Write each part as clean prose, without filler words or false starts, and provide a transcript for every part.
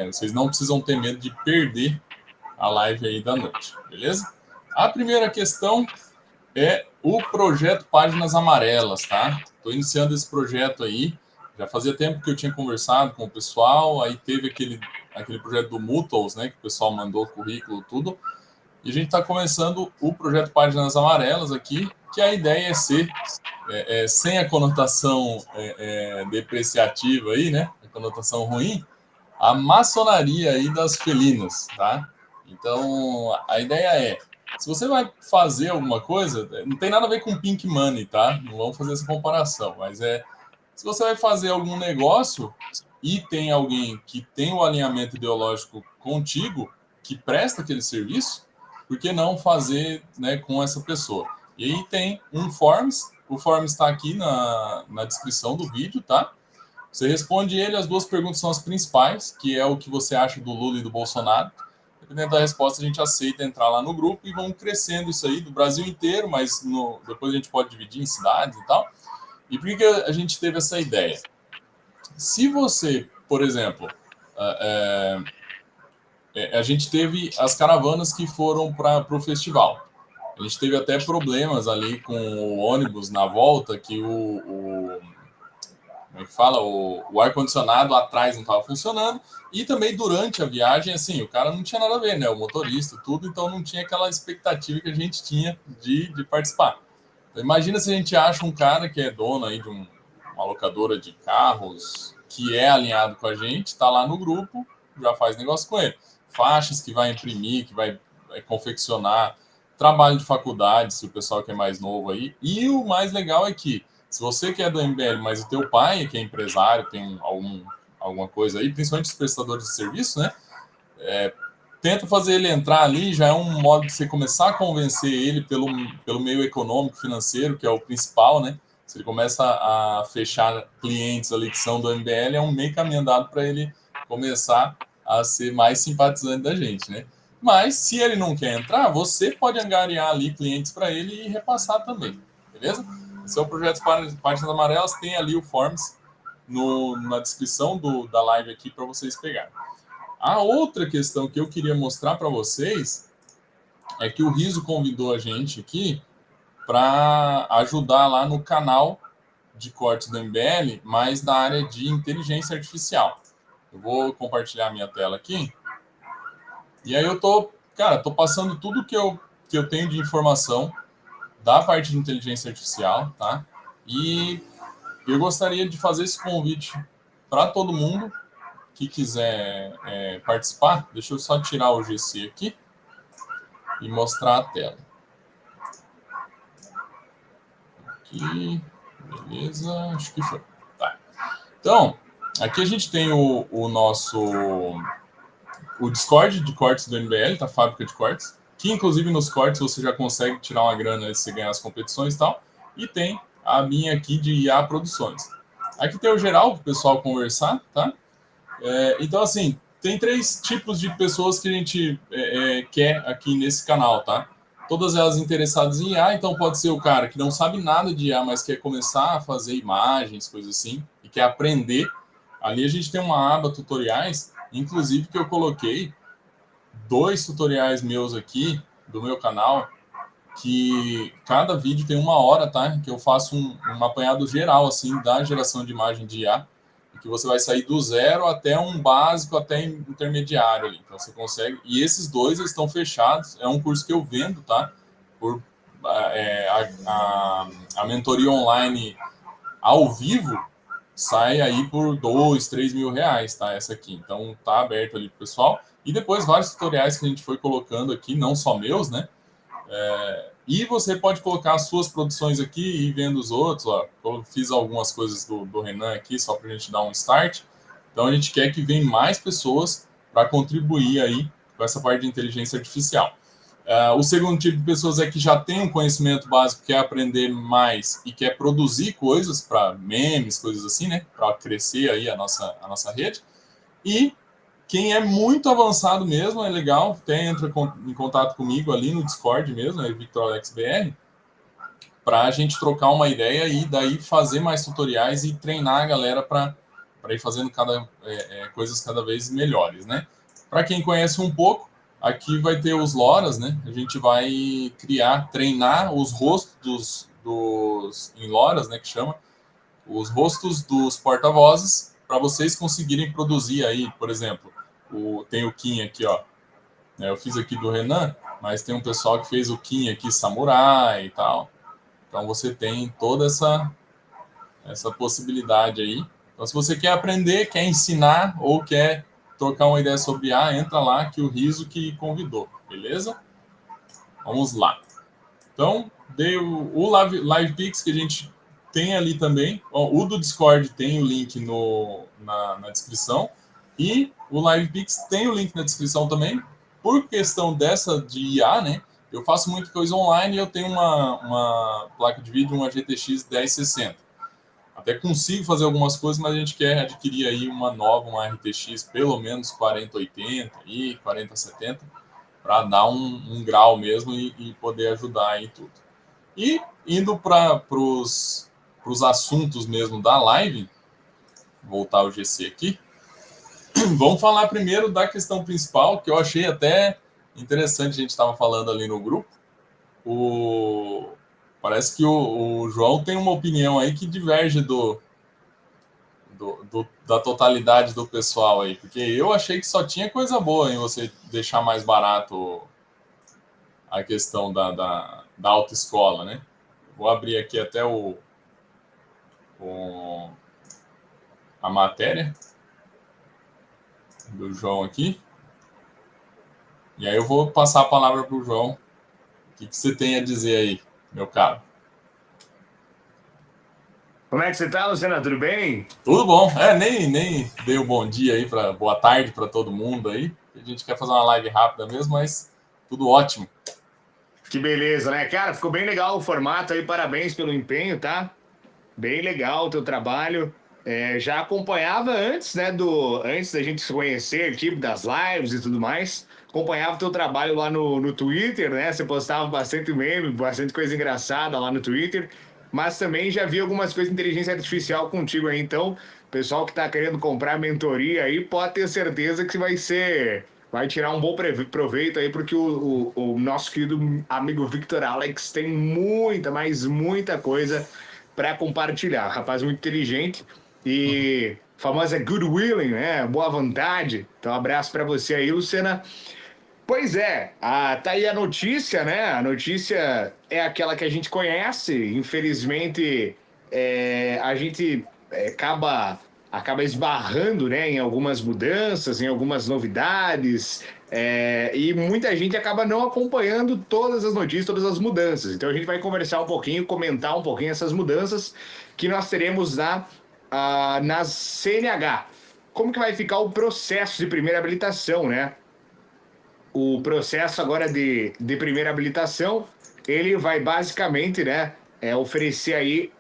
Vocês não precisam ter medo de perder a live aí da noite, beleza? A primeira questão é o projeto Páginas Amarelas, tá? Estou iniciando esse projeto aí. Já fazia tempo que eu tinha conversado com o pessoal, aí teve aquele projeto do Mutuals, né? Que o pessoal mandou currículo, tudo. E a gente está começando o projeto Páginas Amarelas aqui, que a ideia é ser, sem a conotação depreciativa aí, né? A conotação ruim, a maçonaria aí das felinas, tá? Então, a ideia é, se você vai fazer alguma coisa, não tem nada a ver com Pink Money, tá? Não vamos fazer essa comparação, mas se você vai fazer algum negócio e tem alguém que tem o alinhamento ideológico contigo, que presta aquele serviço, por que não fazer, né, com essa pessoa? E aí tem um Forms, o Forms está aqui na descrição do vídeo, tá? Você responde ele, as duas perguntas são as principais, que é o que você acha do Lula e do Bolsonaro. Dependendo da resposta, a gente aceita entrar lá no grupo e vamos crescendo isso aí do Brasil inteiro, mas depois a gente pode dividir em cidades e tal. E por que a gente teve essa ideia? Se você, por exemplo, a gente teve as caravanas que foram para o festival. A gente teve até problemas ali com o ônibus na volta, que como é que fala? O ar-condicionado atrás não estava funcionando. E também durante a viagem, assim, o cara não tinha nada a ver, né? O motorista, tudo, então não tinha aquela expectativa que a gente tinha de participar. Então, imagina se a gente acha um cara que é dono aí de uma locadora de carros, que é alinhado com a gente, está lá no grupo, já faz negócio com ele. Faixas que vai imprimir, que vai confeccionar, trabalho de faculdade, se o pessoal que é mais novo aí. E o mais legal é que, se você que é do MBL, mas o teu pai, que é empresário, tem alguma coisa aí, principalmente os prestadores de serviço, né? Tenta fazer ele entrar ali, já é um modo de você começar a convencer ele pelo meio econômico, financeiro, que é o principal, né? Se ele começa a fechar clientes ali que são do MBL, é um meio caminho andado para ele começar a ser mais simpatizante da gente, né? Mas, se ele não quer entrar, você pode angariar ali clientes para ele e repassar também, beleza? Esse é o projeto Páginas Amarelas, tem ali o Forms na descrição da live aqui para vocês pegarem. A outra questão que eu queria mostrar para vocês é que o Riso convidou a gente aqui para ajudar lá no canal de cortes do MBL, mas na área de inteligência artificial. Eu vou compartilhar minha tela aqui. E aí eu tô passando tudo que eu tenho de informação da parte de inteligência artificial, tá? E eu gostaria de fazer esse convite para todo mundo que quiser participar. Deixa eu só tirar o GC aqui e mostrar a tela. Aqui, beleza, acho que foi. Tá. Então, aqui a gente tem o nosso Discord de cortes do MBL, tá? Fábrica de cortes, que inclusive nos cortes você já consegue tirar uma grana se você ganhar as competições e tal. E tem a minha aqui de IA Produções. Aqui tem o geral para o pessoal conversar, tá? Então, assim, tem 3 tipos de pessoas que a gente quer aqui nesse canal, tá? Todas elas interessadas em IA, então pode ser o cara que não sabe nada de IA, mas quer começar a fazer imagens, coisas assim, e quer aprender. Ali a gente tem uma aba tutoriais, inclusive que eu coloquei 2 tutoriais meus aqui, do meu canal, que cada vídeo tem 1 hora, tá? Que eu faço um apanhado geral, assim, da geração de imagem de IA, que você vai sair do zero até um básico, até intermediário ali. Então você consegue. E esses 2 eles estão fechados. É um curso que eu vendo, tá? Por a mentoria online ao vivo sai aí por 2, 3 mil reais, tá? Essa aqui. Então tá aberto ali pro pessoal. E depois vários tutoriais que a gente foi colocando aqui, não só meus, né? E você pode colocar as suas produções aqui e ir vendo os outros. Ó. Eu fiz algumas coisas do Renan aqui, só para a gente dar um start. Então, a gente quer que venham mais pessoas para contribuir aí com essa parte de inteligência artificial. O segundo tipo de pessoas é que já tem um conhecimento básico, quer aprender mais e quer produzir coisas para memes, coisas assim, né? Para crescer aí a nossa rede. E quem é muito avançado mesmo, é legal, até entra em contato comigo ali no Discord mesmo, é VictorAlexBR, para a gente trocar uma ideia e daí fazer mais tutoriais e treinar a galera para ir fazendo coisas cada vez melhores, né? Para quem conhece um pouco, aqui vai ter os LoRas, né? A gente vai treinar os rostos em LoRas, né? Que chama os rostos dos porta-vozes para vocês conseguirem produzir aí, por exemplo, tem o Kim aqui, ó. Eu fiz aqui do Renan, mas tem um pessoal que fez o Kim aqui, samurai e tal. Então você tem toda essa possibilidade aí. Então, se você quer aprender, quer ensinar ou quer trocar uma ideia sobre IA, entra lá que o Riso que convidou, beleza? Vamos lá. Então, dei o LivePix que a gente tem ali também. O do Discord tem o link na descrição. E o LivePix tem o link na descrição também. Por questão dessa de IA, né? Eu faço muita coisa online e eu tenho uma placa de vídeo, uma GTX 1060. Até consigo fazer algumas coisas, mas a gente quer adquirir aí uma nova, uma RTX, pelo menos 4080 e 4070, para dar um grau mesmo e poder ajudar aí tudo. E indo para os assuntos mesmo da live, voltar o GC aqui, vamos falar primeiro da questão principal, que eu achei até interessante, a gente estava falando ali no grupo. Parece que o João tem uma opinião aí que diverge da totalidade do pessoal aí, porque eu achei que só tinha coisa boa em você deixar mais barato a questão da autoescola, né? Vou abrir aqui até a matéria do João aqui. E aí eu vou passar a palavra para o João. O que você tem a dizer aí, meu caro? Como é que você tá, Luciana? Tudo bem? Tudo bom. Nem dei o bom dia aí, boa tarde para todo mundo aí. A gente quer fazer uma live rápida mesmo, mas tudo ótimo. Que beleza, né? Cara, ficou bem legal o formato aí, parabéns pelo empenho, tá? Bem legal o teu trabalho. Já acompanhava antes, né, antes da gente se conhecer aqui, das lives e tudo mais. Acompanhava o teu trabalho lá no Twitter, né? Você postava bastante meme, bastante coisa engraçada lá no Twitter. Mas também já vi algumas coisas de inteligência artificial contigo aí. Então, pessoal que tá querendo comprar mentoria aí, pode ter certeza que vai tirar um bom proveito aí, porque o nosso querido amigo Victor Alex tem muita, mas muita coisa para compartilhar. Rapaz muito inteligente e famosa good willing, né? Boa vontade. Então, um abraço para você aí, Luciana. Pois é, tá aí a notícia, né? A notícia é aquela que a gente conhece. Infelizmente, a gente acaba esbarrando, né, em algumas mudanças, em algumas novidades, e muita gente acaba não acompanhando todas as notícias, todas as mudanças. Então a gente vai conversar um pouquinho, comentar um pouquinho essas mudanças que nós teremos na CNH. Como que vai ficar o processo de primeira habilitação, né? O processo agora de primeira habilitação, ele vai basicamente, né, oferecer aí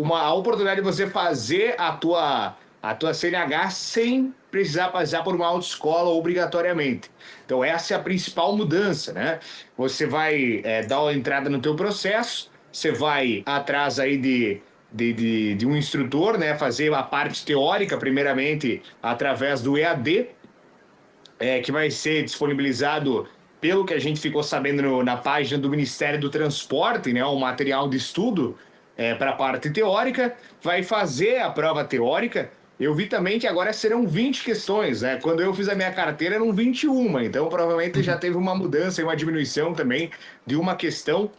a oportunidade de você fazer a tua CNH sem precisar passar por uma autoescola obrigatoriamente. Então essa é a principal mudança, né? Você vai dar uma entrada no teu processo, você vai atrás aí de um instrutor, né, fazer a parte teórica primeiramente através do EAD, que vai ser disponibilizado, pelo que a gente ficou sabendo na página do Ministério do Transporte, né, um material de estudo para a parte teórica, vai fazer a prova teórica. Eu vi também que agora serão 20 questões, né? Quando eu fiz a minha carteira eram 21, então provavelmente já teve uma mudança e uma diminuição também de uma questão.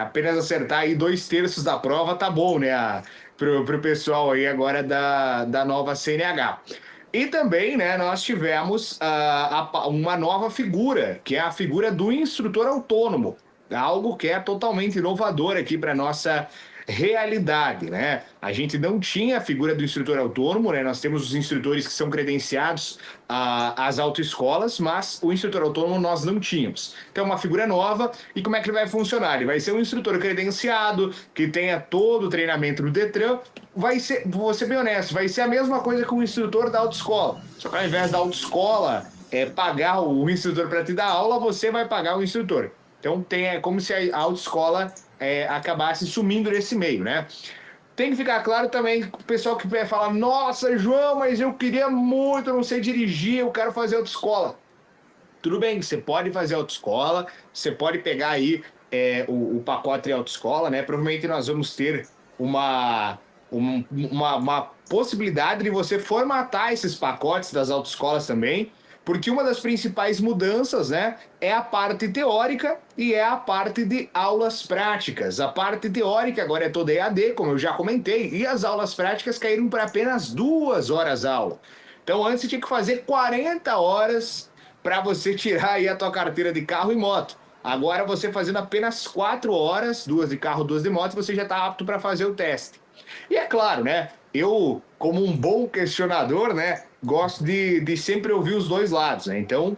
Apenas acertar aí 2/3 da prova tá bom, né? Pro pessoal aí agora da nova CNH. E também, né, nós tivemos uma nova figura, que é a figura do instrutor autônomo, algo que é totalmente inovador aqui para nossa realidade, né? A gente não tinha a figura do instrutor autônomo, né? Nós temos os instrutores que são credenciados às autoescolas, mas o instrutor autônomo nós não tínhamos. Então, uma figura nova. E como é que ele vai funcionar? Ele vai ser um instrutor credenciado, que tenha todo o treinamento no Detran. Vou ser bem honesto, vai ser a mesma coisa que o instrutor da autoescola. Só que ao invés da autoescola pagar o instrutor para te dar aula, você vai pagar o instrutor. Então, é como se a autoescola acabasse sumindo nesse meio, né? Tem que ficar claro também o pessoal que vai falar, nossa, João, mas eu queria muito, eu não sei dirigir, eu quero fazer autoescola. Tudo bem, você pode fazer autoescola, você pode pegar aí o pacote de autoescola, né? Provavelmente nós vamos ter uma, uma possibilidade de você formatar esses pacotes das autoescolas também, porque uma das principais mudanças, né, é a parte teórica e é a parte de aulas práticas. A parte teórica agora é toda EAD, como eu já comentei, e as aulas práticas caíram para apenas 2 horas aula. Então antes você tinha que fazer 40 horas para você tirar aí a tua carteira de carro e moto. Agora você fazendo apenas 4 horas, 2 de carro, 2 de moto, você já está apto para fazer o teste. E é claro, né? Eu, como um bom questionador, né, gosto de sempre ouvir os dois lados, né? Então,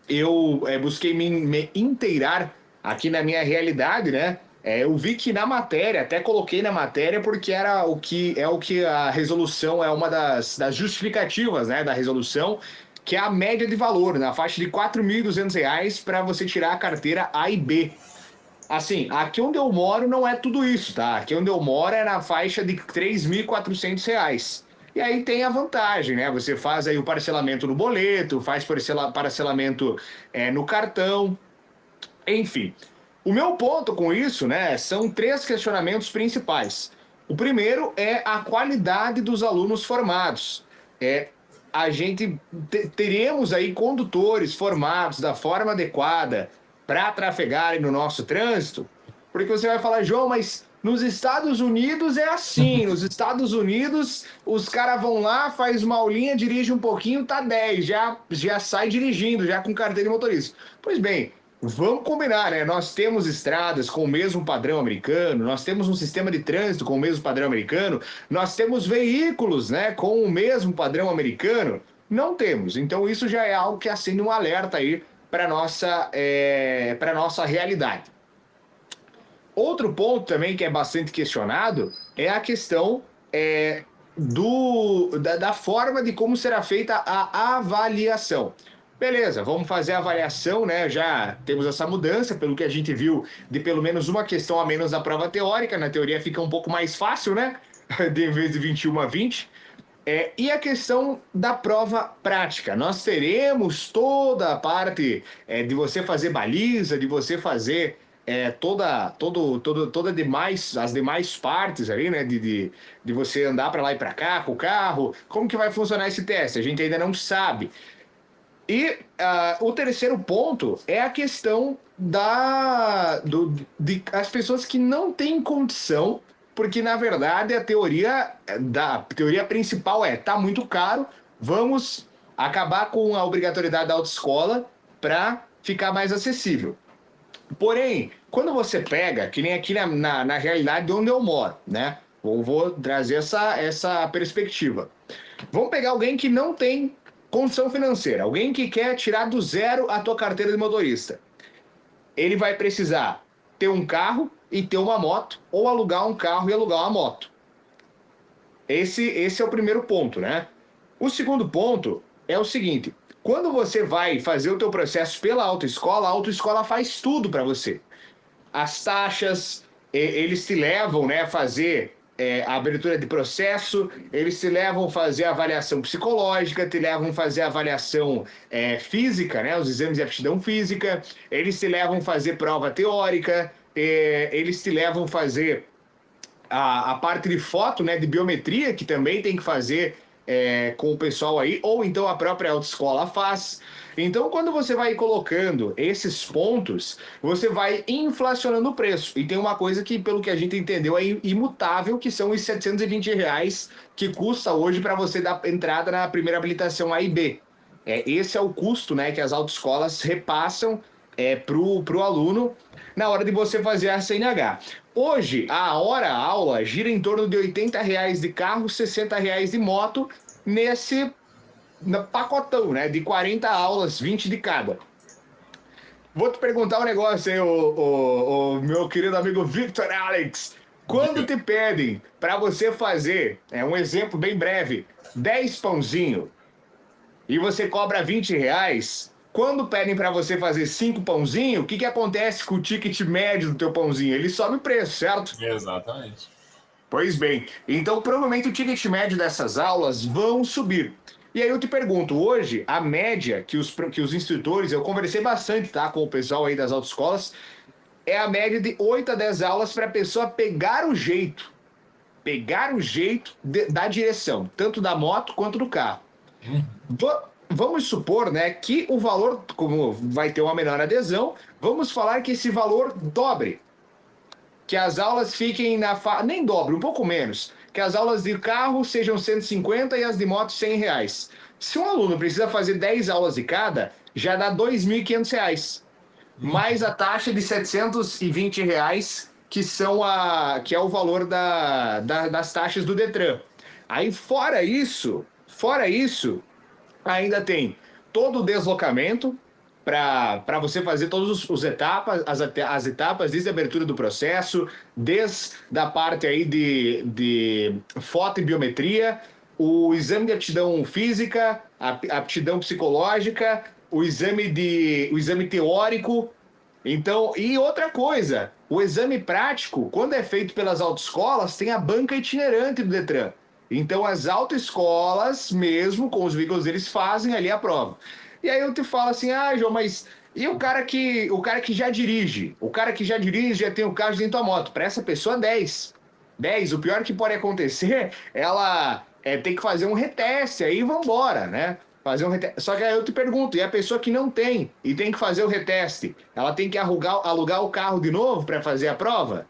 eu busquei me inteirar aqui na minha realidade, né? Eu vi que na matéria, até coloquei na matéria porque era o que a resolução é uma das justificativas, né, da resolução, que é a média de valor, na faixa de R$ 4.200 para você tirar a carteira A e B. Assim, aqui onde eu moro não é tudo isso, tá? Aqui onde eu moro é na faixa de R$ 3.400. E aí tem a vantagem, né? Você faz aí o parcelamento no boleto, faz parcelamento no cartão, enfim. O meu ponto com isso, né, são 3 questionamentos principais. O primeiro é a qualidade dos alunos formados. A gente teremos aí condutores formados da forma adequada para trafegarem no nosso trânsito, porque você vai falar, João, mas nos Estados Unidos é assim, nos Estados Unidos os caras vão lá, faz uma aulinha, dirige um pouquinho, tá 10, já sai dirigindo, já com carteira de motorista. Pois bem, vamos combinar, né? Nós temos estradas com o mesmo padrão americano, nós temos um sistema de trânsito com o mesmo padrão americano, nós temos veículos, né, com o mesmo padrão americano? Não temos. Então isso já é algo que acende um alerta aí para nossa realidade. Outro ponto também que é bastante questionado é a questão da forma de como será feita a avaliação. Beleza, vamos fazer a avaliação, né? Já temos essa mudança, pelo que a gente viu, de pelo menos uma questão a menos na prova teórica. Na teoria fica um pouco mais fácil, né? Em vez de 21 a 20. E a questão da prova prática. Nós teremos toda a parte de você fazer baliza, de você fazer as demais partes ali, né? De você andar para lá e para cá com o carro. Como que vai funcionar esse teste? A gente ainda não sabe. E o terceiro ponto é a questão de as pessoas que não têm condição, porque na verdade da teoria principal tá muito caro, vamos acabar com a obrigatoriedade da autoescola para ficar mais acessível. Porém, quando você pega, que nem aqui na realidade de onde eu moro, né? Vou trazer essa perspectiva. Vamos pegar alguém que não tem condição financeira, alguém que quer tirar do zero a tua carteira de motorista. Ele vai precisar ter um carro e ter uma moto, ou alugar um carro e alugar uma moto. Esse é o primeiro ponto, né? O segundo ponto é o seguinte: quando você vai fazer o teu processo pela autoescola, a autoescola faz tudo para você. As taxas, eles te levam, né, a fazer a abertura de processo, eles te levam a fazer a avaliação psicológica, te levam a fazer a avaliação física, né, os exames de aptidão física, eles te levam a fazer prova teórica, eles te levam a fazer a parte de foto, né, de biometria, que também tem que fazer com o pessoal aí, ou então a própria autoescola faz. Então, quando você vai colocando esses pontos, você vai inflacionando o preço. E tem uma coisa que, pelo que a gente entendeu, é imutável, que são os R$ 720 que custa hoje para você dar entrada na primeira habilitação A e B. Esse é o custo, né, que as autoescolas repassam pro aluno na hora de você fazer a CNH. Hoje, a aula gira em torno de R$ 80 de carro, R$ 60 de moto, nesse pacotão, né? De 40 aulas, 20 de cada. Vou te perguntar um negócio aí, o meu querido amigo Victor Alex. Quando te pedem para você fazer, um exemplo bem breve, 10 pãozinho e você cobra R$ 20, quando pedem para você fazer 5 pãozinho, o que acontece com o ticket médio do teu pãozinho? Ele sobe o preço, certo? Exatamente. Pois bem, então provavelmente o ticket médio dessas aulas vão subir. E aí eu te pergunto, hoje, a média que os instrutores, eu conversei bastante, tá, com o pessoal aí das autoescolas, é a média de 8 a 10 aulas para a pessoa pegar o jeito da direção, tanto da moto quanto do carro. Vamos supor, né, que o valor, como vai ter uma menor adesão, vamos falar que esse valor dobre, que as aulas fiquem nem dobre, um pouco menos, que as aulas de carro sejam 150 e as de moto R$ 100. Se um aluno precisa fazer 10 aulas de cada, já dá R$ 2.500, mais a taxa de R$ 720, que é o valor das taxas do Detran. Aí, fora isso, ainda tem todo o deslocamento para você fazer todas as etapas, desde a abertura do processo, desde a parte aí de foto e biometria, o exame de aptidão física, a aptidão psicológica, o exame teórico. Então, e outra coisa, o exame prático, quando é feito pelas autoescolas, tem a banca itinerante do Detran. Então, as autoescolas, mesmo com os veículos, eles fazem ali a prova. E aí eu te falo assim, João, mas e o cara que já dirige? O cara que já dirige, já tem o carro dentro da moto. Para essa pessoa, 10. 10. O pior que pode acontecer, ela tem que fazer um reteste, aí vambora, né? Fazer um reteste. Só que aí eu te pergunto, e a pessoa que não tem e tem que fazer o reteste, ela tem que alugar o carro de novo para fazer a prova?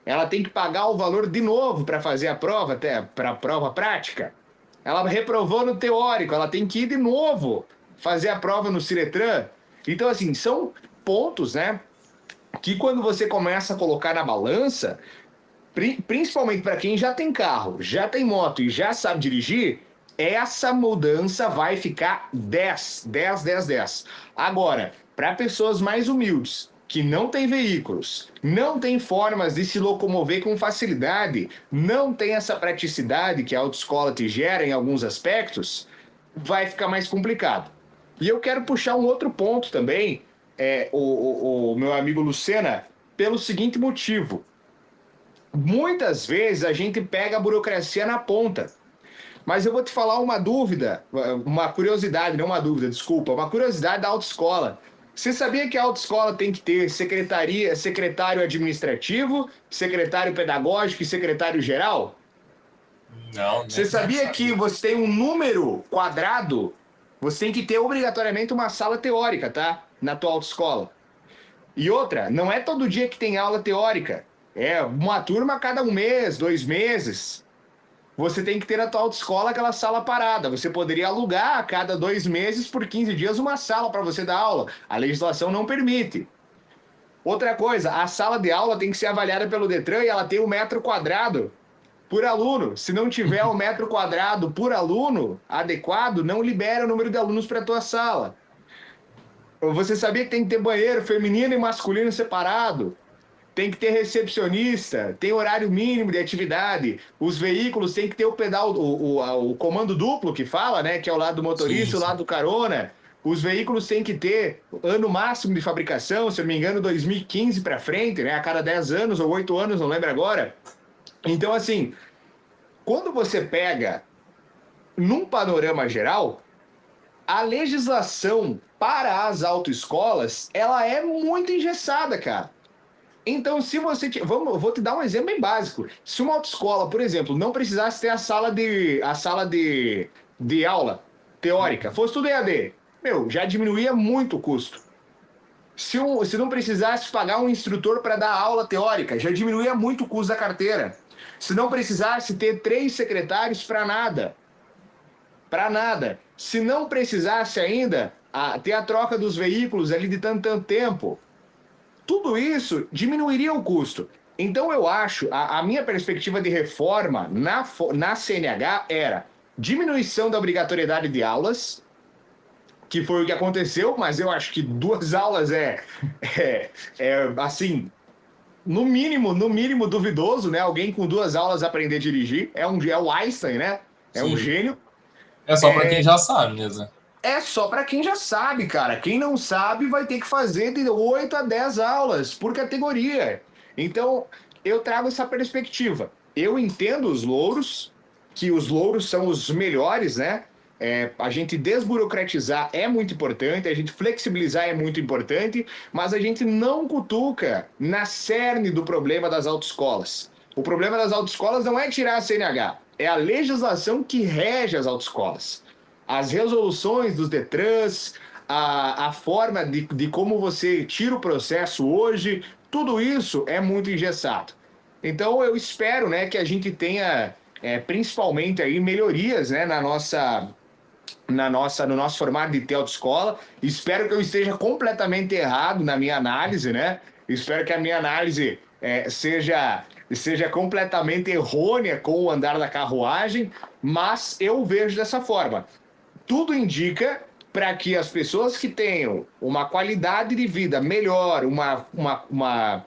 Ela tem que pagar o valor de novo para fazer a prova, até para a prova prática? Ela reprovou no teórico, ela tem que ir de novo fazer a prova no Ciretran? Então, assim, são pontos, né, que quando você começa a colocar na balança, principalmente para quem já tem carro, já tem moto e já sabe dirigir, essa mudança vai ficar 10, 10, 10, 10. Agora, para pessoas mais humildes, que não têm veículos, não têm formas de se locomover com facilidade, não tem essa praticidade que a autoescola te gera em alguns aspectos, vai ficar mais complicado. E eu quero puxar um outro ponto também, o meu amigo Lucena, pelo seguinte motivo. Muitas vezes a gente pega a burocracia na ponta. Mas eu vou te falar uma dúvida, uma curiosidade, não uma dúvida, desculpa, uma curiosidade da autoescola. Você sabia que a autoescola tem que ter secretário administrativo, secretário pedagógico e secretário geral? Não, Você nem sabia que sabia. você tem um número quadrado? Você tem que ter obrigatoriamente uma sala teórica, tá? Na tua autoescola. E outra, não é todo dia que tem aula teórica. É uma turma a cada um mês, 2 meses. Você tem que ter na tua autoescola aquela sala parada. Você poderia alugar a cada 2 meses por 15 dias uma sala para você dar aula. A legislação não permite. Outra coisa, a sala de aula tem que ser avaliada pelo Detran e ela tem 1 metro quadrado por aluno. Se não tiver 1 metro quadrado por aluno adequado, não libera o número de alunos para a tua sala. Você sabia que tem que ter banheiro feminino e masculino separado? Tem que ter recepcionista, tem horário mínimo de atividade, os veículos têm que ter o pedal, o comando duplo que fala, né? Que é o lado do Sim, motorista e o sim. lado do carona. Os veículos têm que ter ano máximo de fabricação, se eu não me engano, 2015 para frente, né? A cada 10 anos ou 8 anos, não lembro agora. Então, assim, quando você pega num panorama geral, a legislação para as autoescolas, ela é muito engessada, cara. Então, se você. Vou te dar um exemplo bem básico. Se uma autoescola, por exemplo, não precisasse ter a sala de aula teórica, fosse tudo EAD, meu, já diminuía muito o custo. Se não precisasse pagar um instrutor para dar aula teórica, já diminuía muito o custo da carteira. Se não precisasse ter 3 secretários para nada. Para nada. Se não precisasse ainda ter a troca dos veículos ali de tanto tempo, tudo isso diminuiria o custo. Então, eu acho, a minha perspectiva de reforma na CNH era diminuição da obrigatoriedade de aulas, que foi o que aconteceu, mas eu acho que 2 aulas assim, no mínimo duvidoso, né? Alguém com 2 aulas aprender a dirigir, é o Einstein, né? É um Sim. gênio. É só para quem já sabe mesmo. É só para quem já sabe, cara. Quem não sabe vai ter que fazer de 8 a 10 aulas por categoria. Então, eu trago essa perspectiva. eu entendo os louros, que os louros são os melhores, né? A gente desburocratizar é muito importante, a gente flexibilizar é muito importante, mas a gente não cutuca na cerne do problema das autoescolas. O problema das autoescolas não é tirar a CNH, é a legislação que rege as autoescolas. As resoluções dos DETRANs, a forma de como você tira o processo hoje, tudo isso é muito engessado. Então eu espero, né, que a gente tenha principalmente aí melhorias, né, no nosso formato de autoescola. Espero que eu esteja completamente errado na minha análise, né? Espero que a minha análise seja completamente errônea com o andar da carruagem, mas eu vejo dessa forma. Tudo indica para que as pessoas que tenham uma qualidade de vida melhor, uma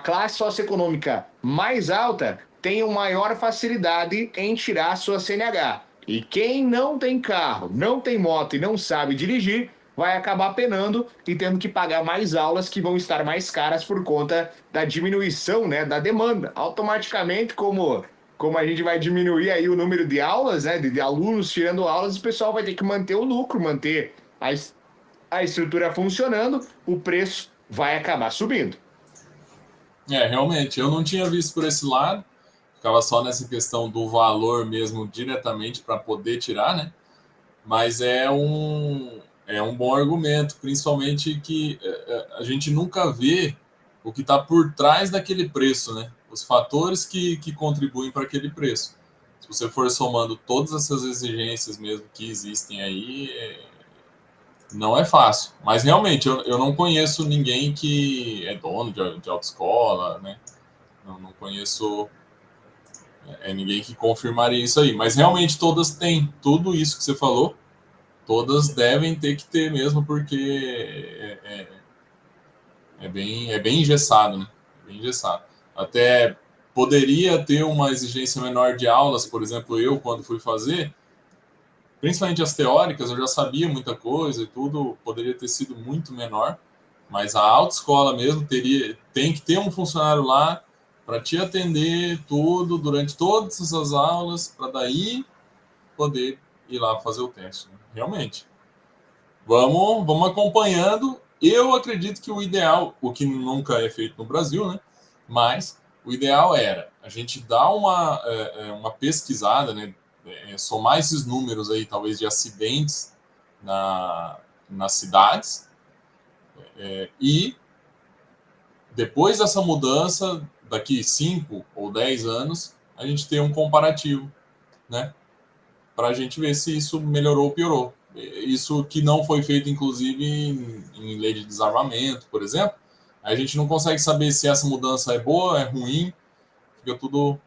classe socioeconômica mais alta, tenham maior facilidade em tirar a sua CNH. E quem não tem carro, não tem moto e não sabe dirigir, vai acabar penando e tendo que pagar mais aulas que vão estar mais caras por conta da diminuição, né, da demanda. Automaticamente, como a gente vai diminuir aí o número de aulas, né, de alunos tirando aulas, o pessoal vai ter que manter o lucro, manter a estrutura funcionando, o preço vai acabar subindo. Realmente, eu não tinha visto por esse lado, ficava só nessa questão do valor mesmo diretamente para poder tirar, né? Mas é um bom argumento, principalmente que a gente nunca vê o que está por trás daquele preço, né? Os fatores que contribuem para aquele preço. Se você for somando todas essas exigências mesmo que existem aí, não é fácil. Mas realmente, eu não conheço ninguém que é dono de autoescola, né? Não conheço ninguém que confirmaria isso aí. Mas realmente todas têm tudo isso que você falou. Todas devem ter que ter mesmo, porque é bem engessado, né? É bem engessado. Até poderia ter uma exigência menor de aulas, por exemplo, eu, quando fui fazer, principalmente as teóricas, eu já sabia muita coisa e tudo, poderia ter sido muito menor, mas a autoescola mesmo tem que ter um funcionário lá para te atender tudo durante todas essas aulas, para daí poder ir lá fazer o teste. Né? Realmente. Vamos acompanhando. Eu acredito que o ideal, o que nunca é feito no Brasil, né? Mas o ideal era a gente dar uma pesquisada, né? Somar esses números aí, talvez, de acidentes nas cidades, e depois dessa mudança, daqui 5 ou 10 anos, a gente ter um comparativo, né? Para a gente ver se isso melhorou ou piorou. Isso que não foi feito, inclusive, em lei de desarmamento, por exemplo, a gente não consegue saber se essa mudança é boa, é ruim, fica tudo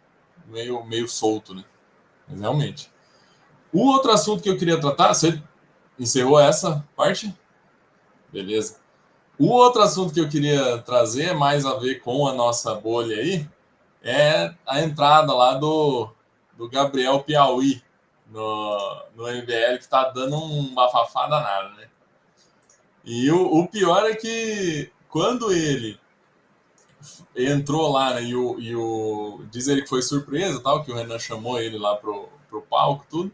meio solto, né? Mas realmente. O outro assunto que eu queria tratar, você encerrou essa parte? Beleza. O outro assunto que eu queria trazer, é mais a ver com a nossa bolha aí, é a entrada lá do Gabriel Piauí no MBL, que tá dando um bafafá danado, né? E o pior é que quando ele entrou lá, né, diz ele que foi surpresa, tal, que o Renan chamou ele lá pro palco, tudo.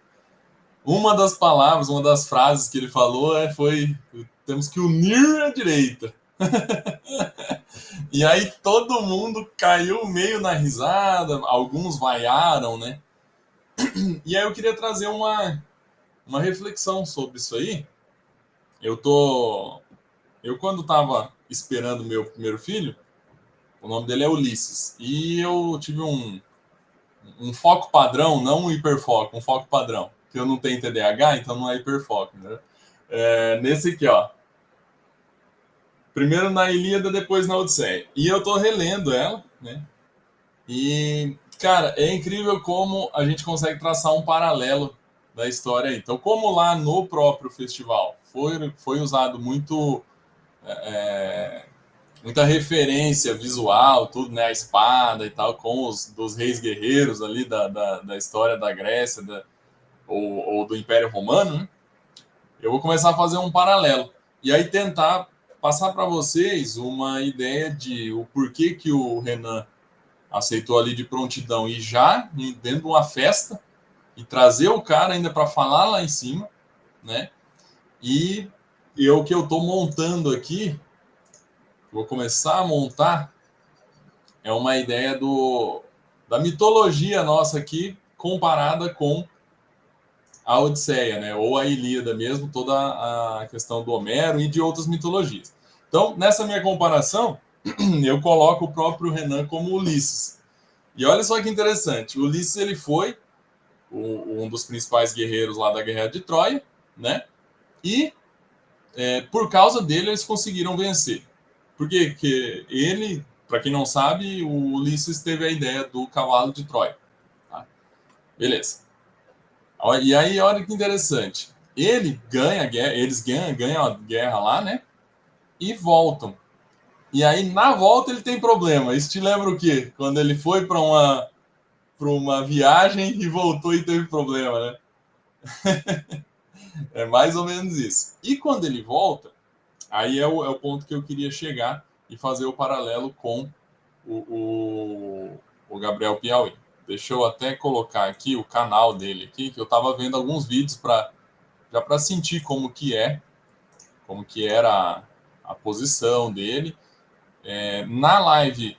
Uma das palavras, uma das frases que ele falou foi: temos que unir a direita. E aí todo mundo caiu meio na risada, alguns vaiaram, né? E aí eu queria trazer uma reflexão sobre isso aí. Eu quando estava esperando meu primeiro filho, o nome dele é Ulisses, e eu tive um foco padrão, não um hiperfoco, um foco padrão, que eu não tenho TDAH, então não é hiperfoco, né? Nesse aqui, ó. Primeiro na Ilíada, depois na Odisseia. E eu tô relendo ela, né? E, cara, é incrível como a gente consegue traçar um paralelo da história aí. Então, como lá no próprio festival foi usado é, muita referência visual, tudo, né? A espada e tal, com os dos reis guerreiros ali da história da Grécia ou do Império Romano, né? Eu vou começar a fazer um paralelo. E aí tentar passar para vocês uma ideia de o porquê que o Renan aceitou ali de prontidão e já dentro de uma festa e trazer o cara ainda para falar lá em cima, né? E o que eu estou montando aqui, vou começar a montar, é uma ideia da mitologia nossa aqui comparada com a Odisseia, né? Ou a Ilíada mesmo, toda a questão do Homero e de outras mitologias. Então, nessa minha comparação, eu coloco o próprio Renan como Ulisses. E olha só que interessante, o Ulisses ele foi um dos principais guerreiros lá da Guerra de Troia, né? E por causa dele eles conseguiram vencer. Porque que ele, para quem não sabe, o Ulisses teve a ideia do cavalo de Troia. Tá? Beleza. E aí, olha que interessante. Ele ganha a guerra, eles ganham a guerra lá, né? E voltam. E aí, na volta, ele tem problema. Isso te lembra o quê? Quando ele foi para uma viagem e voltou e teve problema, né? É mais ou menos isso. E quando ele volta, aí é o ponto que eu queria chegar e fazer o paralelo com o Gabriel Piauí. Deixa eu até colocar aqui o canal dele aqui, que eu estava vendo alguns vídeos já para sentir como que era a posição dele. Na live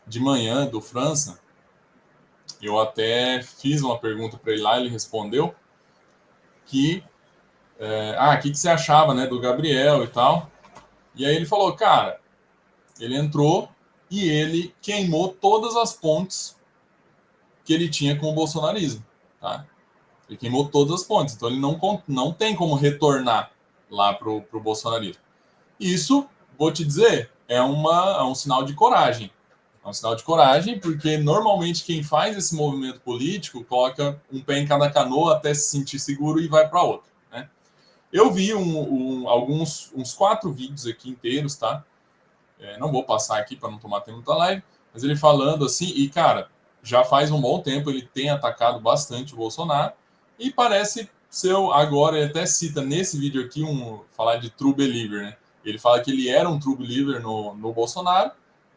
de manhã do França, eu até fiz uma pergunta para ele lá, ele respondeu que o que você achava, né, do Gabriel e tal. E aí ele falou, cara, ele entrou e ele queimou todas as pontes que ele tinha com o bolsonarismo, tá? Ele queimou todas as pontes, então ele não tem como retornar lá pro bolsonarismo. Isso, vou te dizer, é um sinal de coragem. É um sinal de coragem, porque normalmente quem faz esse movimento político coloca um pé em cada canoa até se sentir seguro e vai para outra, né? Eu vi uns 4 vídeos aqui inteiros, tá? Não vou passar aqui para não tomar tempo da live, mas ele falando assim, e cara, já faz um bom tempo ele tem atacado bastante o Bolsonaro, e parece ser, agora ele até cita nesse vídeo aqui, falar de true believer, né? Ele fala que ele era um true believer no Bolsonaro,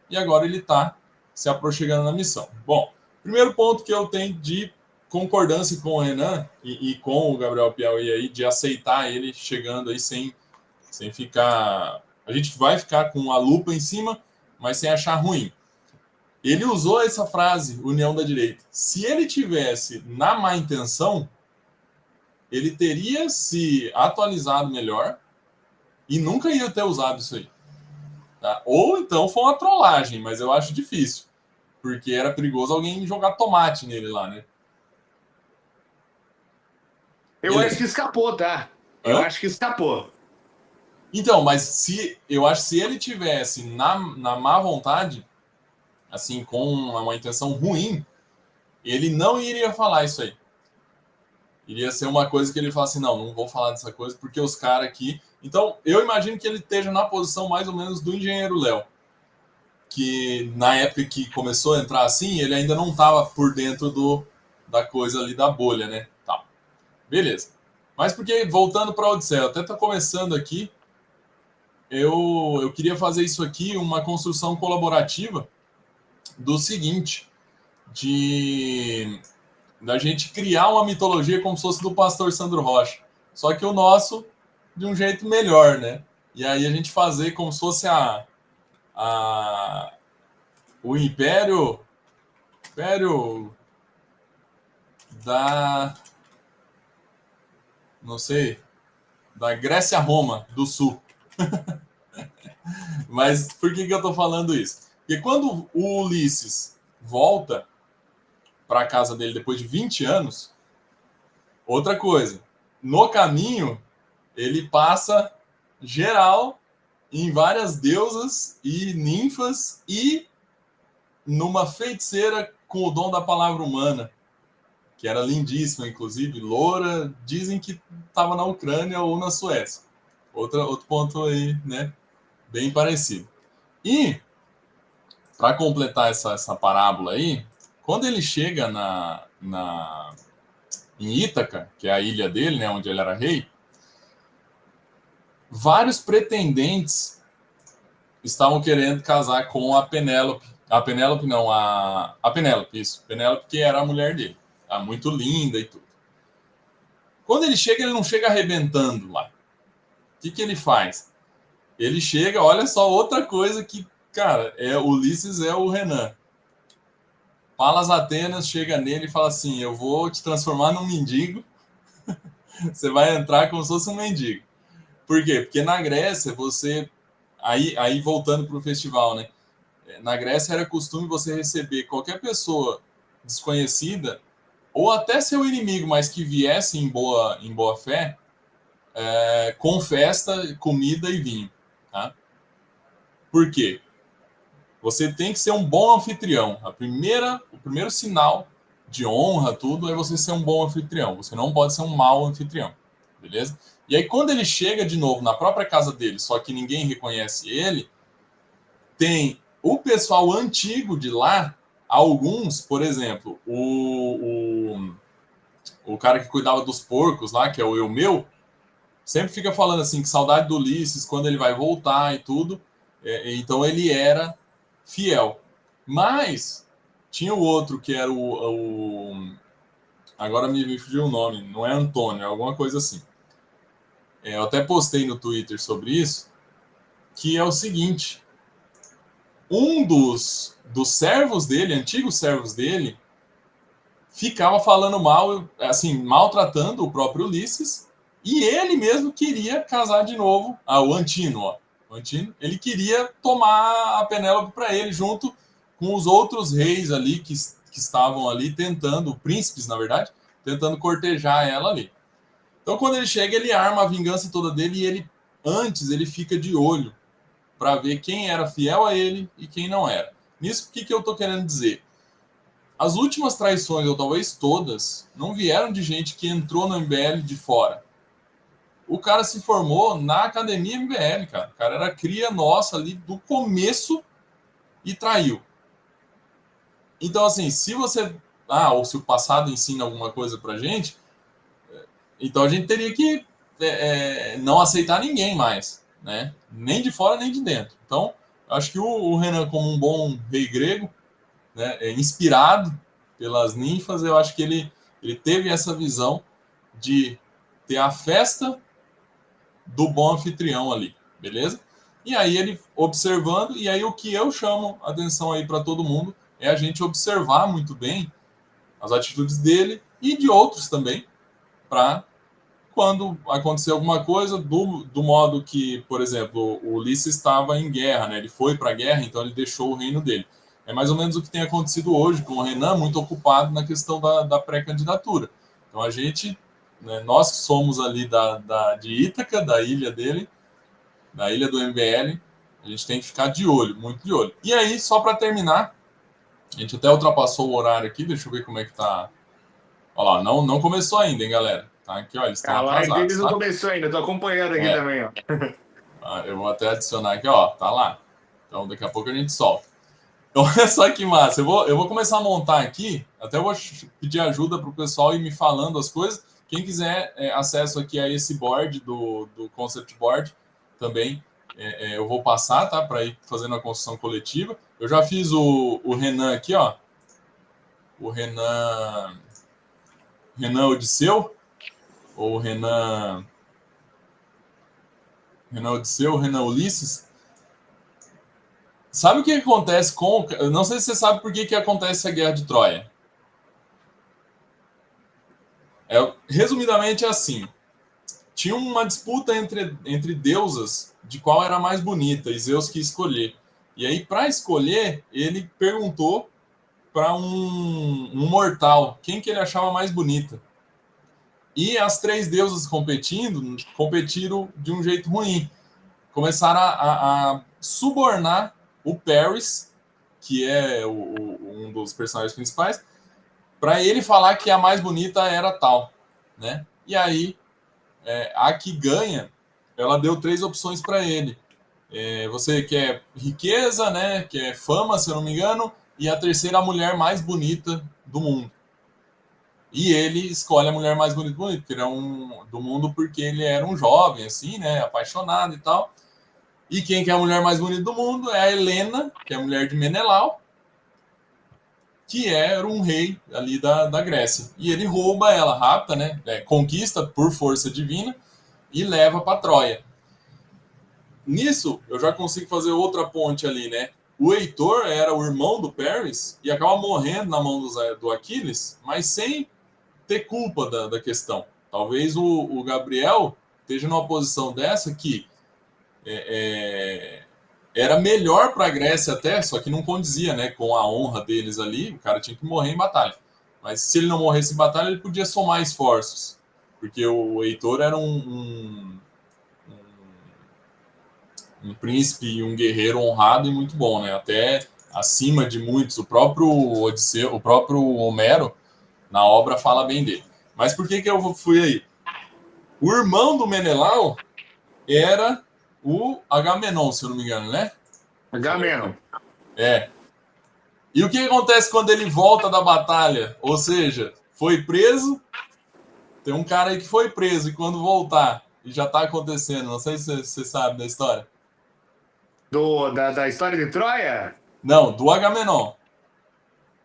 e agora ele está se aproximando na missão. Bom, primeiro ponto que eu tenho de concordância com o Renan e com o Gabriel Piauí aí, de aceitar ele chegando aí sem ficar... A gente vai ficar com a lupa em cima, mas sem achar ruim. Ele usou essa frase, união da direita. Se ele tivesse na má intenção, ele teria se atualizado melhor e nunca ia ter usado isso aí. Tá? Ou então foi uma trollagem, mas eu acho difícil, porque era perigoso alguém jogar tomate nele lá, né? Eu acho que escapou, tá? Eu acho que escapou. Então, mas eu acho que se ele tivesse na má vontade, assim, com uma intenção ruim, ele não iria falar isso aí. Iria ser uma coisa que ele fala assim, não vou falar dessa coisa, porque os caras aqui... Então, eu imagino que ele esteja na posição mais ou menos do engenheiro Léo, que na época que começou a entrar assim, ele ainda não estava por dentro da coisa ali da bolha, né? Tá. Beleza. Mas porque, voltando para a Odisseia, eu até estou começando aqui, eu queria fazer isso aqui, uma construção colaborativa do seguinte, da gente criar uma mitologia como se fosse do pastor Sandro Rocha. Só que o nosso de um jeito melhor, né? E aí a gente fazer como se fosse o Império da... não sei, da Grécia-Roma do Sul. Mas por que eu tô falando isso? Porque quando o Ulisses volta para a casa dele depois de 20 anos, outra coisa, no caminho ele passa geral em várias deusas e ninfas e numa feiticeira com o dom da palavra humana, que era lindíssima, inclusive, loura, dizem que estava na Ucrânia ou na Suécia. Outro ponto aí, né? Bem parecido. E, para completar essa parábola aí, quando ele chega em Ítaca, que é a ilha dele, né, onde ele era rei, vários pretendentes estavam querendo casar com a Penélope, A Penélope não, a Penélope, isso. Penélope que era a mulher dele. Tá muito linda e tudo. Quando ele chega, ele não chega arrebentando lá. O que ele faz? Ele chega, olha só outra coisa que, cara, Ulisses é o Renan. Palas Atenas chega nele e fala assim: eu vou te transformar num mendigo. Você vai entrar como se fosse um mendigo. Por quê? Porque na Grécia, você. Aí voltando para o festival, né? Na Grécia era costume você receber qualquer pessoa desconhecida, ou até seu inimigo, mas que viesse em boa fé, com festa, comida e vinho. Tá? Por quê? Você tem que ser um bom anfitrião. O primeiro sinal de honra, tudo, é você ser um bom anfitrião. Você não pode ser um mau anfitrião. Beleza? E aí, quando ele chega de novo na própria casa dele, só que ninguém reconhece ele, tem o pessoal antigo de lá, alguns, por exemplo, o cara que cuidava dos porcos lá, que é o Eumeu, sempre fica falando assim, que saudade do Ulisses, quando ele vai voltar e tudo. Então ele era fiel. Mas tinha o outro que era agora me fugiu o nome, não é Antônio, é alguma coisa assim. Eu até postei no Twitter sobre isso, que é o seguinte: um dos servos dele, antigos servos dele, ficava falando mal, assim, maltratando o próprio Ulisses, e ele mesmo queria casar de novo. O Antino, ó. O Antino, ele queria tomar a Penélope para ele, junto com os outros reis ali que estavam ali tentando, príncipes, na verdade, tentando cortejar ela ali. Então, quando ele chega, ele arma a vingança toda dele e ele fica de olho para ver quem era fiel a ele e quem não era. Nisso, o que eu estou querendo dizer? As últimas traições, ou talvez todas, não vieram de gente que entrou no MBL de fora. O cara se formou na academia MBL, cara. O cara era cria nossa ali do começo e traiu. Então, assim, se você... ou se o passado ensina alguma coisa pra gente, então a gente teria que não aceitar ninguém mais, né? Nem de fora, nem de dentro. Então, acho que o Renan, como um bom rei grego, né, inspirado pelas ninfas, eu acho que ele teve essa visão de ter a festa do bom anfitrião ali, beleza? E aí ele observando, e aí o que eu chamo atenção aí para todo mundo é a gente observar muito bem as atitudes dele e de outros também, para quando acontecer alguma coisa, do modo que, por exemplo, o Ulisses estava em guerra, né? Ele foi para a guerra, então ele deixou o reino dele. É mais ou menos o que tem acontecido hoje com o Renan, muito ocupado na questão da pré-candidatura. Então a gente, né, nós que somos ali de Ítaca, da ilha dele, da ilha do MBL, a gente tem que ficar de olho, muito de olho. E aí, só para terminar, a gente até ultrapassou o horário aqui, deixa eu ver como é que tá. Olha lá, não começou ainda, hein, galera? Tá aqui, ó, eles estão A live atrasados, deles não tá? começou ainda, tô acompanhando aqui também, ó. Eu vou até adicionar aqui, ó, tá lá. Então daqui a pouco a gente solta. Então, olha só que massa. Eu vou começar a montar aqui, até eu vou pedir ajuda para o pessoal ir me falando as coisas. Quem quiser acesso aqui a esse board do Concept Board, também eu vou passar, tá? Para ir fazendo a construção coletiva. Eu já fiz o Renan aqui, ó. O Renan Odisseu, ou Renan Odisseu, Renan Ulisses. Sabe o que acontece com... Eu não sei se você sabe por que acontece a Guerra de Troia. Resumidamente é assim. Tinha uma disputa entre deusas de qual era a mais bonita, e Zeus quis escolher. E aí, para escolher, ele perguntou para um mortal quem que ele achava mais bonita. E as três deusas competiram de um jeito ruim. Começaram a subornar o Paris, que é um dos personagens principais, para ele falar que a mais bonita era tal, né? E aí, a que ganha, ela deu 3 opções para ele. Você quer riqueza, né? Quer fama, se eu não me engano, e a terceira, a mulher mais bonita do mundo. E ele escolhe a mulher mais bonita do mundo, porque ele do mundo, porque ele era um jovem, assim, né? Apaixonado e tal. E quem que é a mulher mais bonita do mundo é a Helena, que é a mulher de Menelau, que era um rei ali da Grécia. E ele rouba ela, rapta, né? Conquista por força divina e leva para Troia. Nisso, eu já consigo fazer outra ponte ali, né? O Heitor era o irmão do Paris e acaba morrendo na mão do Aquiles, mas sem ter culpa da questão. Talvez o Gabriel esteja numa posição dessa que era melhor para a Grécia até, só que não condizia, né, com a honra deles ali. O cara tinha que morrer em batalha. Mas se ele não morresse em batalha, ele podia somar esforços, porque o Heitor era um príncipe e um guerreiro honrado e muito bom, né? Até acima de muitos. O próprio Odisseu, o próprio Homero na obra fala bem dele. Mas por que eu fui aí? O irmão do Menelau era o Agamenon, se eu não me engano, né? Agamenon. E o que acontece quando ele volta da batalha? Ou seja, foi preso. Tem um cara aí que foi preso e quando voltar, e já tá acontecendo, não sei se você sabe da história. Da história de Troia? Não, do Agamenon.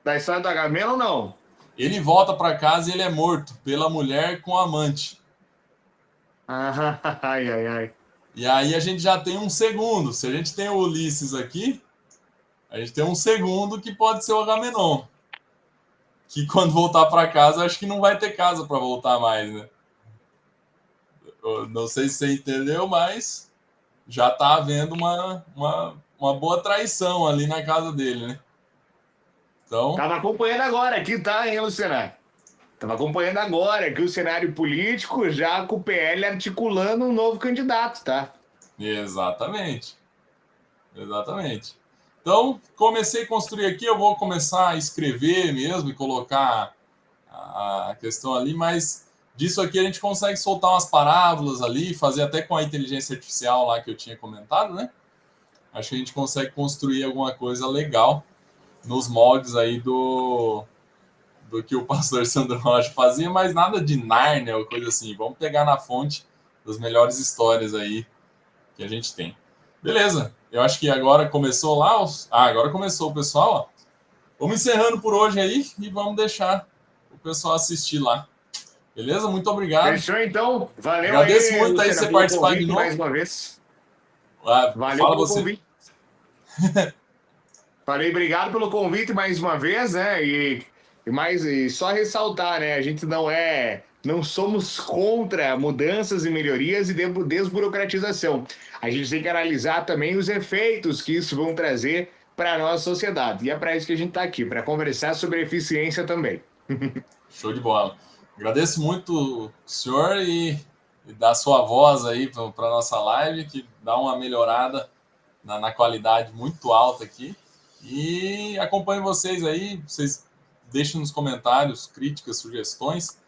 Da história do Agamenon, não. Ele volta para casa e ele é morto pela mulher com amante. Ai, ai, ai. E aí a gente já tem um segundo. Se a gente tem o Ulisses aqui, a gente tem um segundo que pode ser o Agamenon. Que quando voltar para casa, acho que não vai ter casa para voltar mais, né? Eu não sei se você entendeu, mas já tá havendo uma boa traição ali na casa dele, né? Então, Tava acompanhando agora aqui, tá, hein, Luciano? Tava acompanhando agora aqui o cenário político, já com o PL articulando um novo candidato, tá? exatamente. Exatamente. Então, comecei a construir aqui, eu vou começar a escrever mesmo e colocar a questão ali, mas disso aqui a gente consegue soltar umas parábolas ali, fazer até com a inteligência artificial lá que eu tinha comentado, né? Acho que a gente consegue construir alguma coisa legal nos moldes aí do que o pastor Sandro Rocha fazia, mas nada de Nárnia ou coisa assim. Vamos pegar na fonte das melhores histórias aí que a gente tem. Beleza, eu acho que agora começou lá. Agora começou o pessoal. Ó. Vamos encerrando por hoje aí e vamos deixar o pessoal assistir lá. Beleza? Muito obrigado. Fechou, então. Valeu. Agradeço aí, muito Luciano, aí você pelo participar de convite novo. mais uma vez. Valeu Fala pelo você. convite. Falei, obrigado pelo convite mais uma vez, né? E só ressaltar, né? A gente não somos contra mudanças e melhorias e desburocratização. A gente tem que analisar também os efeitos que isso vão trazer para a nossa sociedade. E é para isso que a gente está aqui, para conversar sobre eficiência também. Show de bola. Agradeço muito o senhor e dar sua voz aí para a nossa live, que dá uma melhorada na qualidade muito alta aqui. E acompanho vocês aí, vocês deixem nos comentários críticas, sugestões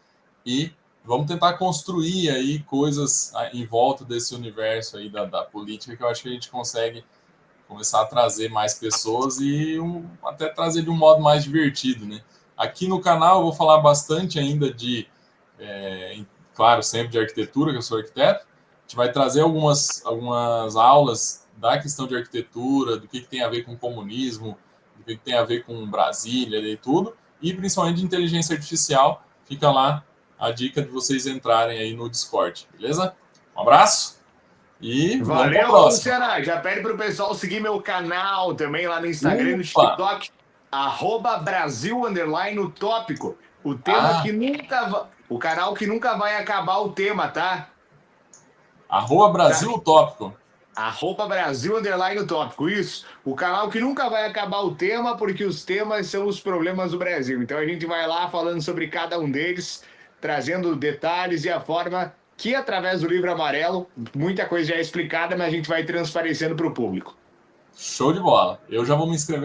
e vamos tentar construir aí coisas em volta desse universo aí da política que eu acho que a gente consegue começar a trazer mais pessoas e até trazer de um modo mais divertido, né? Aqui no canal eu vou falar bastante ainda claro, sempre de arquitetura, que eu sou arquiteto. A gente vai trazer algumas aulas da questão de arquitetura, do que tem a ver com comunismo, do que tem a ver com Brasília e tudo, e principalmente de inteligência artificial. Fica lá a dica de vocês entrarem aí no Discord, beleza? Um abraço e vamos para a Valeu, próxima. Luciana. Já pede pro pessoal seguir meu canal também lá no Instagram e no TikTok. @Brasil_Utópico. O tema que nunca. O canal que nunca vai acabar o tema, tá? @Brasil Utópico. @Brasil_Utópico. Isso. O canal que nunca vai acabar o tema, porque os temas são os problemas do Brasil. Então a gente vai lá falando sobre cada um deles, trazendo detalhes e a forma que, através do livro amarelo, muita coisa já é explicada, mas a gente vai transparecendo para o público. Show de bola. Eu já vou me inscrever